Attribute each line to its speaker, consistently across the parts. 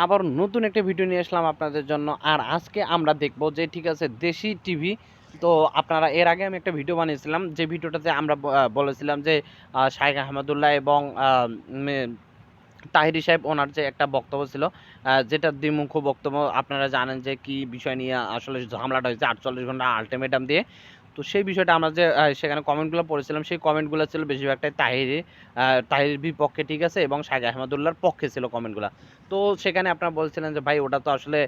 Speaker 1: আবার নতুন একটা ভিডিও নিয়ে আসলাম আপনাদের জন্য। আর আজকে আমরা দেখব যে ঠিক আছে দেশি টিভি। তো আপনারা এর আগে আমি একটা ভিডিও বানিয়েছিলাম যে ভিডিওটাতে আমরা বলেছিলাম যে শাইখ আহমদুল্লাহ এবং তাহিরি সাহেব ওনার যে একটা বক্তব্য ছিল, যেটা দ্বিমুখ বক্তব্য। আপনারা জানেন যে কি বিষয় নিয়ে আসলে ঝামেলাটা হয়েছে 48 ঘন্টা আলটিমেটাম দিয়ে। তো সেই বিষয়টা আমরা যে সেখানে কমেন্টগুলো পড়েছিলাম, সেই কমেন্টগুলো ছিল বেশিরভাগটাই তাহিরির বিপক্ষে, ঠিক আছে, এবং শাইখ আহমদুল্লাহর পক্ষে ছিল কমেন্টগুলো। তো সেখানে আপনারা বলছিলেন যে ভাই ওটা তো আসলে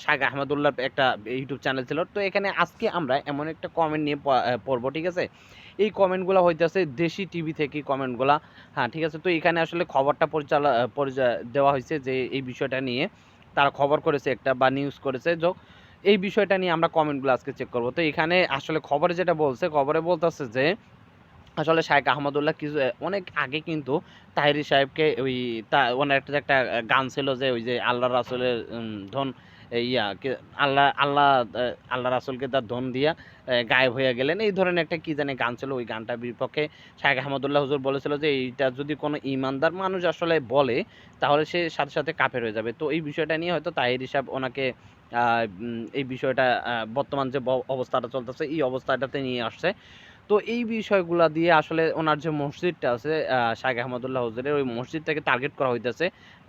Speaker 1: শাইখ আহমদুল্লাহর একটা ইউটিউব চ্যানেল ছিল। তো এখানে আজকে আমরা এমন একটা কমেন্ট নিয়ে পড়বো, ঠিক আছে। এই কমেন্টগুলো হইতেছে দেশি টিভি থেকে কমেন্টগুলা। হ্যাঁ, ঠিক আছে। তো এখানে আসলে খবরটা দেওয়া হয়েছে যে এই বিষয়টা নিয়ে তারা খবর করেছে একটা বা নিউজ করেছে। এই বিষয়টা নিয়ে আমরা কমেন্টগুলো আজকে চেক করব। তো এখানে আসলে খবরে যেটা বলছে, খবরে বলতেছে যে আসলে শাইখ আহমদুল্লাহ কিছু অনেক আগে কিন্তু তাহিরি সাহেবকে ওই ওনার একটা যে একটা গান ছিল যে ওই যে আল্লাহ রাসুলের ধন ইয়া আল্লাহ আল্লাহ আল্লাহ রাসুলকে তার ধন দিয়া গায়েব হয়ে গেলেন, এই ধরনের একটা কি জানি গান ছিল। ওই গানটার বিপক্ষে শাইখ আহমদুল্লাহ হুজুর বলেছিল যে এইটা যদি কোনো ইমানদার মানুষ আসলে বলে তাহলে সে সাথে সাথে কাফের হয়ে যাবে। তো এই বিষয়টা নিয়ে হয়তো তাহিরি সাহেব ওনাকে এই বিষয়টা বর্তমান যে অবস্থাটা চলতেছে এই অবস্থাটাতে নিয়ে আসছে। তো এই বিষয়গুলা দিয়ে আসলে ওনার যে মসজিদটা আছে শাইখ আহমদুল্লাহ হুজুরের, ওই মসজিদটাকে টার্গেট করা হইতেছে।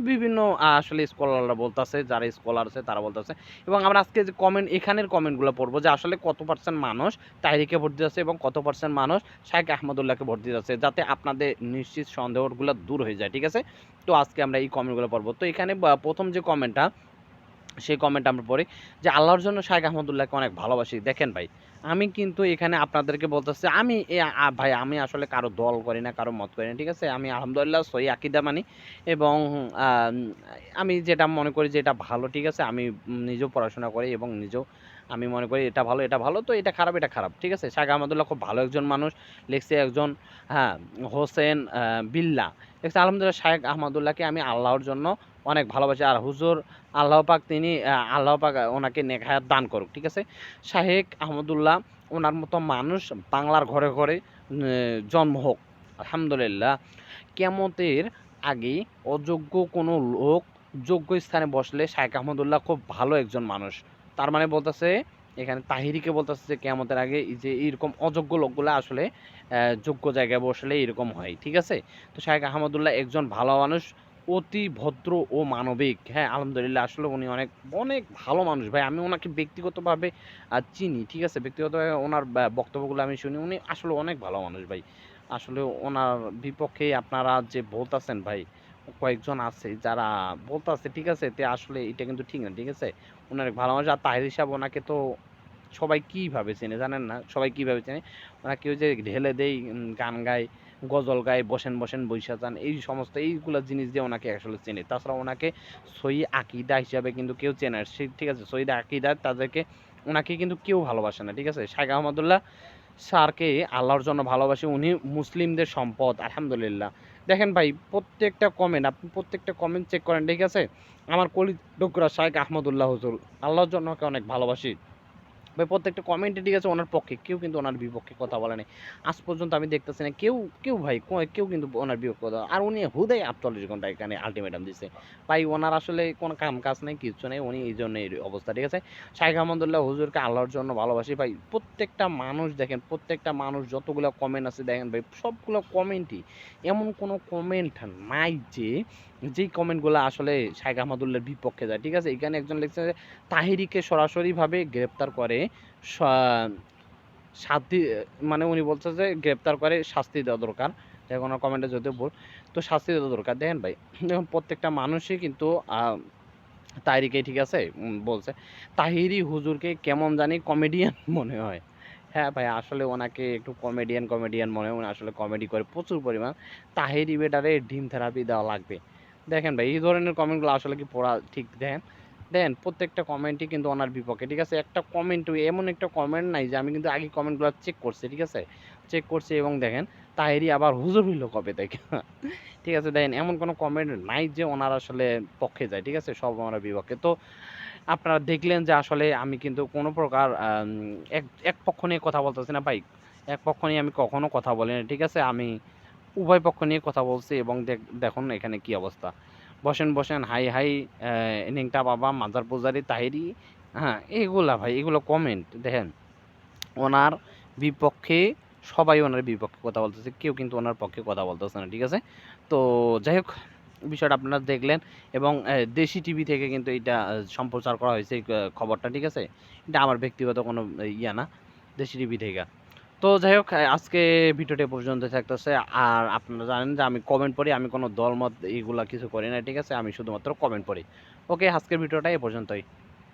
Speaker 1: বিভিন্ন আসলে স্কলাররা বলতেছে, যারা স্কলার আছে তারা বলতেছে। এবং আমরা আজকে যে এখানের কমেন্টগুলো পড়বো যে আসলে কত পার্সেন্ট মানুষ তাহিরিকে ভোট দিতেছে এবং কত পার্সেন্ট মানুষ শাইখ আহমদুল্লাহকে ভোট দিতেছে, যাতে আপনাদের নিশ্চিত সন্দেহগুলো দূর হয়ে যায়, ঠিক আছে। তো আজকে আমরা এই কমেন্টগুলো পড়বো। তো এখানে প্রথম যে কমেন্টটা, সেই কমেন্ট আমরা পড়ি যে আল্লাহর জন্য শাইখ আহমদুল্লাহকে অনেক ভালোবাসি। দেখেন ভাই, আমি কিন্তু এখানে আপনাদেরকে বলতেছি, আমি ভাই আমি আসলে কারো দল করি না, কারো মত করি না, ঠিক আছে। আমি আলহামদুলিল্লাহ সহি আকীদা মানি এবং আম, আমি যেটা মনে করি যে এটা ভালো, ঠিক আছে। আমি নিজেও পড়াশোনা করি এবং নিজেও আমি মনে করি এটা ভালো, এটা ভালো, তো এটা খারাপ, এটা খারাপ, ঠিক আছে। শাইখ আহমদুল্লাহ খুব ভালো একজন মানুষ। লিখছে একজন, হ্যাঁ, হোসেন বিল্লাহ লিখছে, আলহামদুলিল্লাহ শাইখ আহমদুল্লাহকে আমি আল্লাহর জন্য অনেক ভালোবাসি। আর হুজুর আল্লাহ পাক তিনি আল্লাহ পাক ওনাকে নেক হায়াত দান করুক, ঠিক আছে। শাহেখ আহমদুল্লাহ ওনার মতো মানুষ বাংলার ঘরে ঘরে জন্ম হোক, আলহামদুলিল্লাহ। কিয়ামতের আগে অযোগ্য কোনো লোক যোগ্য স্থানে বসলে শাইখ আহমদুল্লাহ খুব ভালো একজন মানুষ। তার মানে বলতেছে এখানে তাহিরিকে বলতেছে যে কিয়ামতের আগে এই যে এইরকম অযোগ্য লোকগুলো আসলে যোগ্য জায়গায় বসলে এরকম হয়, ঠিক আছে। তো শাইখ আহমদুল্লাহ একজন ভালো মানুষ, অতি ভদ্র ও মানবিক। হ্যাঁ, আলহামদুলিল্লাহ আসলে উনি অনেক অনেক ভালো মানুষ ভাই। আমি ওনাকে ব্যক্তিগতভাবে চিনি, ঠিক আছে। ব্যক্তিগতভাবে ওনার বক্তব্যগুলো আমি শুনি। উনি আসলে অনেক ভালো মানুষ ভাই। আসলে ওনার বিপক্ষে আপনারা যে বলতেছেন ভাই, কয়েকজন আছে যারা বলতেছে, ঠিক আছে, তে আসলে এটা কিন্তু ঠিক না, ঠিক আছে। উনি অনেক ভালো মানুষ। আর তাহির সাহেব ওনাকে তো সবাই কিভাবে চেনে জানেন না? সবাই কিভাবে চেনে? ওনাকে ওই যে ঢেলে দেই, গান গায়, গজল গায়, বসেন বসেন বইসা যান, এই সমস্ত এইগুলা জিনিস দিয়ে ওনাকে আসলে চেনে। তাছাড়া ওনাকে সহি আকীদা হিসাবে কিন্তু কেউ চেনে না। ঠিক আছে, সহি আকীদা তাদেরকে ওনাকে কিন্তু কেউ ভালোবাসে না, ঠিক আছে। শাইখ আহমদুল্লাহ স্যারকে আল্লাহর জন্য ভালোবাসি, উনি মুসলিমদের সম্পদ, আলহামদুলিল্লাহ। দেখেন ভাই, প্রত্যেকটা কমেন্ট আপনি প্রত্যেকটা কমেন্ট চেক করেন, ঠিক আছে। আমার কলির টুকরা শাইখ আহমদুল্লাহ হুজুর আল্লাহর জন্য ওকে অনেক ভালোবাসি ভাই। প্রত্যেকটা কমেন্টে, ঠিক আছে, ওনার পক্ষে, কেউ কিন্তু ওনার বিপক্ষে কথা বলে নাই। আজ পর্যন্ত আমি দেখতেছি না কেউ কেউ ভাই কেউ কিন্তু ওনার বিপক্ষে কথা, আর উনি হুদাই 48 ঘন্টা এখানে আলটিমেটাম দিচ্ছে ভাই। ওনার আসলে কোনো কাম কাজ নেই, কিছু নেই, উনি এই জন্য এই অবস্থা, ঠিক আছে। শাইখ আহমদুল্লাহ হুজুরকে আল্লাহর জন্য ভালোবাসি ভাই। প্রত্যেকটা মানুষ দেখেন, প্রত্যেকটা মানুষ যতগুলো কমেন্ট আছে দেখেন ভাই, সবগুলো কমেন্টই এমন কোনো কমেন্ট নাই যে যেই কমেন্টগুলো আসলে শাইখ আহমদুল্লাহর বিপক্ষে যায়, ঠিক আছে। এখানে একজন লিখছে যে তাহিরিকে সরাসরিভাবে গ্রেপ্তার করে শাস্তি, মানে উনি বলছে যে গ্রেপ্তার করে শাস্তি দেওয়া দরকার। যাই ওনার কমেন্টে যদিও ভুল, তো শাস্তি দেওয়া দরকার। দেখেন ভাই, দেখুন প্রত্যেকটা মানুষই কিন্তু তাহিরিকে, ঠিক আছে, বলছে তাহিরি হুজুরকে কেমন জানি কমেডিয়ান মনে হয়। হ্যাঁ ভাই, আসলে ওনাকে একটু কমেডিয়ান কমেডিয়ান মনে হয়, উনি আসলে কমেডি করে প্রচুর পরিমাণ। তাহিরি বেটারে ডিম থেরাপি দেওয়া লাগবে। দেখেন ভাই, এই ধরনের কমেন্টগুলো আসলে কি পড়া ঠিক? দেখেন দেখেন প্রত্যেকটা কমেন্টই কিন্তু ওনার বিপক্ষে, ঠিক আছে। একটা কমেন্ট, এমন একটা কমেন্ট নাই যে আমি কিন্তু আগে কমেন্টগুলো চেক করছি, ঠিক আছে। চেক করছি এবং দেখেন তাহিরি আবার হুজুর হইল কবে থেকে ঠিক আছে। দেখেন এমন কোনো কমেন্ট নাই যে ওনার আসলে পক্ষে যায়, ঠিক আছে, সব ওনার বিপক্ষে। তো আপনারা দেখলেন যে আসলে আমি কিন্তু কোনো প্রকার এক এক পক্ষ নিয়ে কথা বলতেছি না ভাই। এক পক্ষ নিয়ে আমি কখনো কথা বলি না, ঠিক আছে। আমি উভয় পক্ষ নিয়ে কথা বলছি এবং দেখুন এখানে কি অবস্থা। বসেন, বসেন, হাই, হাই, ন্যাংটা বাবা, মাজার পূজারি, তাহেরি, হ্যাঁ? এগুলা ভাই, এগুলো কমেন্ট দেখেন, ওনার বিপক্ষে সবাই ওনার বিপক্ষে কথা বলতেছে। কেউ কিন্তু ওনার পক্ষে কথা বলতেছে না, ঠিক আছে? তো যাই হোক, বিষয়টা আপনারা দেখলেন এবং দেশি টিভি থেকে কিন্তু এইটা সম্প্রচার করা হয়েছে এই খবরটা, ঠিক আছে? এটা আমার ব্যক্তিগত কোনো ইয়া না, দেশি টিভি থেকে। তো যাই হোক, আজকে ভিডিওটা এ পর্যন্ত থাকতেছে। আর আপনারা জানেন যে আমি কমেন্ট পড়ি, আমি কোনো দলমত এগুলা কিছু করি না, ঠিক আছে? আমি শুধুমাত্র কমেন্ট পড়ি। ওকে, আজকের ভিডিওটা এ পর্যন্তই।